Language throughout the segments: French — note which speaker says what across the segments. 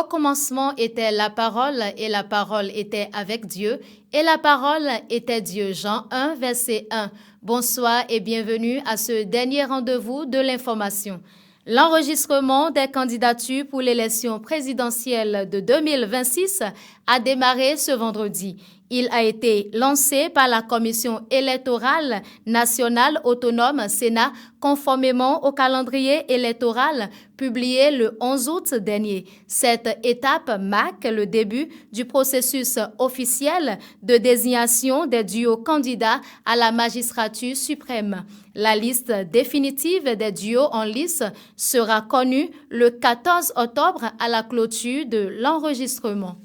Speaker 1: commencement était la parole, et la parole était avec Dieu, et la parole était Dieu. Jean 1, verset 1. Bonsoir et bienvenue à ce dernier rendez-vous de l'information. L'enregistrement des candidatures pour l'élection présidentielle de 2026 a démarré ce vendredi. Il a été lancé par la Commission électorale nationale autonome Sénat conformément au calendrier électoral publié le 11 août dernier. Cette étape marque le début du processus officiel de désignation des duos candidats à la magistrature suprême. La liste définitive des duos en lice sera connue le 14 octobre à la clôture de l'enregistrement.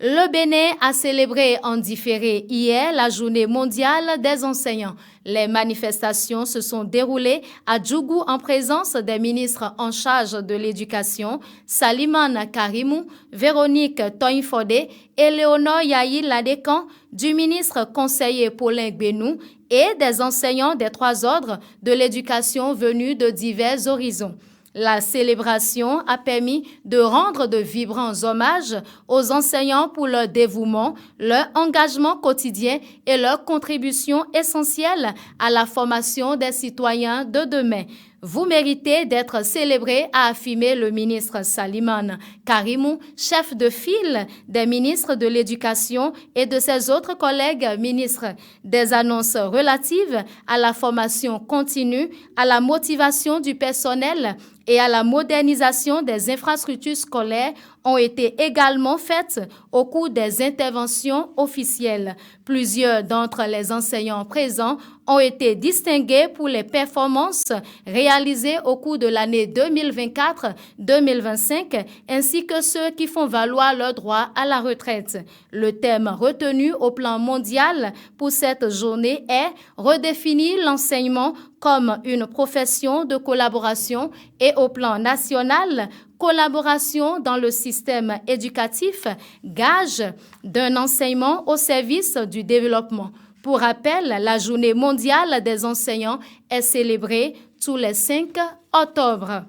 Speaker 1: Le Bénin a célébré en différé hier la journée mondiale des enseignants. Les manifestations se sont déroulées à Djougou en présence des ministres en charge de l'éducation, Salimane Karimou, Véronique Toinfode et Léonore Yahi Ladekan, du ministre conseiller Paulin Benou et des enseignants des trois ordres de l'éducation venus de divers horizons. La célébration a permis de rendre de vibrants hommages aux enseignants pour leur dévouement, leur engagement quotidien et leur contribution essentielle à la formation des citoyens de demain. Vous méritez d'être célébré, a affirmé le ministre Salimane Karimou, chef de file des ministres de l'Éducation et de ses autres collègues ministres. Des annonces relatives à la formation continue, à la motivation du personnel et à la modernisation des infrastructures scolaires ont été également faites au cours des interventions officielles. Plusieurs d'entre les enseignants présents ont été distingués pour les performances réalisées au cours de l'année 2024-2025, ainsi que ceux qui font valoir leur droit à la retraite. Le thème retenu au plan mondial pour cette journée est « Redéfinir l'enseignement comme une profession de collaboration » et au plan national, collaboration dans le système éducatif, gage d'un enseignement au service du développement. Pour rappel, la Journée mondiale des enseignants est célébrée tous les 5 octobre.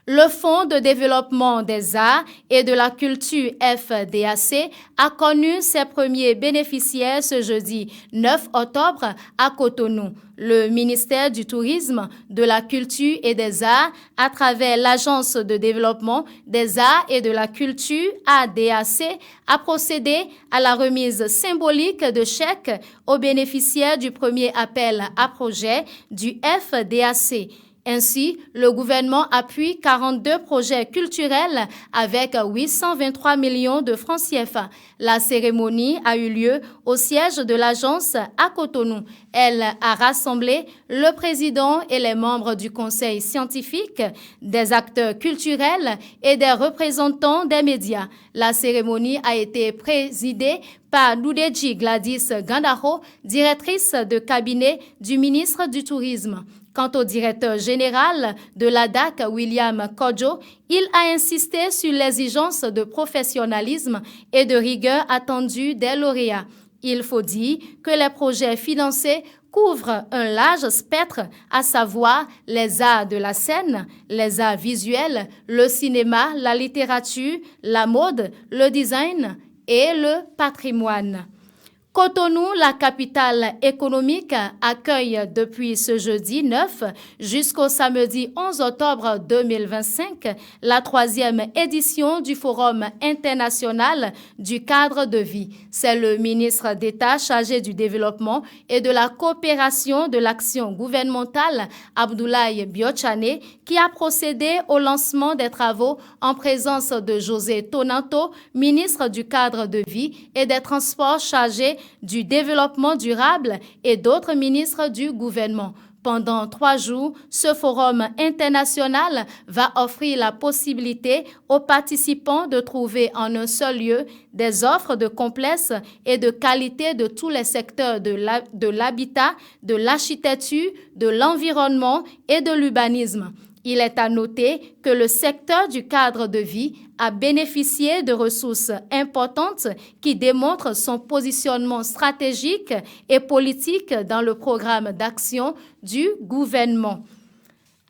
Speaker 1: Le Fonds de développement des arts et de la culture FDAC a connu ses premiers bénéficiaires ce jeudi 9 octobre à Cotonou. Le ministère du Tourisme, de la Culture et des Arts, à travers l'Agence de développement des arts et de la culture ADAC, a procédé à la remise symbolique de chèques aux bénéficiaires du premier appel à projet du FDAC. Ainsi, le gouvernement appuie 42 projets culturels avec 823 millions de francs CFA. La cérémonie a eu lieu au siège de l'agence à Cotonou. Elle a rassemblé le président et les membres du conseil scientifique, des acteurs culturels et des représentants des médias. La cérémonie a été présidée par Loudeji Gladys Gandaro, directrice de cabinet du ministre du Tourisme. Quant au directeur général de l'ADAC, William Kodjo, il a insisté sur l'exigence de professionnalisme et de rigueur attendue des lauréats. Il faut dire que les projets financés couvrent un large spectre, à savoir les arts de la scène, les arts visuels, le cinéma, la littérature, la mode, le design et le patrimoine. Cotonou, la capitale économique, accueille depuis ce jeudi 9 jusqu'au samedi 11 octobre 2025 la 3e édition du Forum international du cadre de vie. C'est le ministre d'État chargé du développement et de la coopération de l'action gouvernementale, Abdoulaye Biochane, qui a procédé au lancement des travaux en présence de José Tonanto, ministre du cadre de vie et des transports chargé du développement durable et d'autres ministres du gouvernement. Pendant 3 jours, ce forum international va offrir la possibilité aux participants de trouver en un seul lieu des offres de complexes et de qualité de tous les secteurs de l'habitat, de l'architecture, de l'environnement et de l'urbanisme. Il est à noter que le secteur du cadre de vie a bénéficié de ressources importantes qui démontrent son positionnement stratégique et politique dans le programme d'action du gouvernement.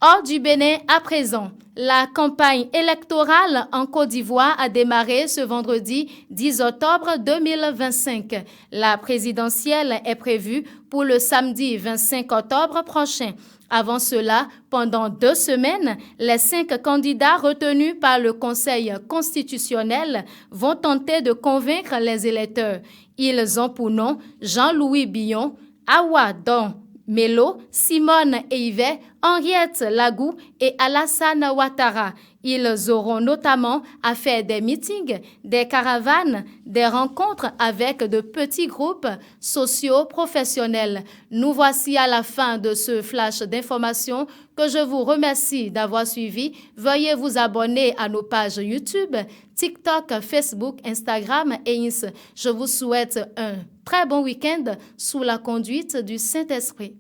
Speaker 1: Hors du Bénin à présent, la campagne électorale en Côte d'Ivoire a démarré ce vendredi 10 octobre 2025. La présidentielle est prévue pour le samedi 25 octobre prochain. Avant cela, pendant 2 semaines, les 5 candidats retenus par le Conseil constitutionnel vont tenter de convaincre les électeurs. Ils ont pour nom Jean-Louis Billon, Awa Don Melo, Simone Eivet, Henriette Lagou et Alassane Ouattara. Ils auront notamment à faire des meetings, des caravanes, des rencontres avec de petits groupes socio-professionnels. Nous voici à la fin de ce flash d'information que je vous remercie d'avoir suivi. Veuillez vous abonner à nos pages YouTube, TikTok, Facebook, Instagram et Ins. Je vous souhaite un très bon week-end sous la conduite du Saint-Esprit.